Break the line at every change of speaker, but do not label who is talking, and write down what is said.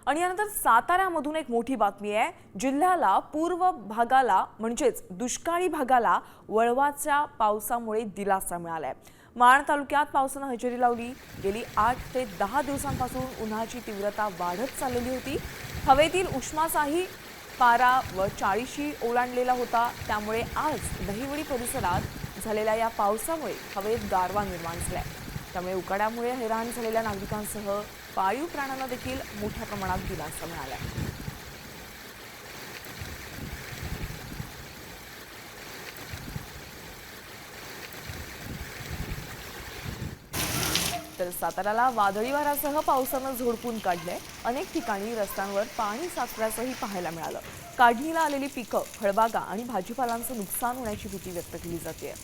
आणि यानंतर साताऱ्यामधून एक मोठी बातमी आहे। जिल्ह्याला पूर्व भागाला म्हणजेच दुष्काळी भागाला वळवाच्या पावसामुळे दिलासा मिळालाय। माण तालुक्यात पावसाने हजेरी लावली। गेली 8 ते 10 दिवसांपासून उन्हाची तीव्रता वाढत चाललेली होती। हवेतील उष्माचाही पारा व 40शी ओलांडलेला होता। त्यामुळे आज दहिवडी परिसरात झालेल्या या पावसामुळे हवेत गारवा निर्माण झालाय। त्यामुळे उकाड्यामुळे हैराण झालेल्या नागरिकांसह पाळीव प्राण्यांना देखील मोठ्या प्रमाणात दिलासा मिळाला। तर साताऱ्याला वादळी वाऱ्यासह पावसाने झोडपून काढले। अनेक ठिकाणी रस्त्यांवर पाणी साचल्याचंही पाहायला मिळालं। काढणीला आलेली पिकं, फळबागा आणि भाजीपालांचं नुकसान होण्याची भीती व्यक्त केली जाते।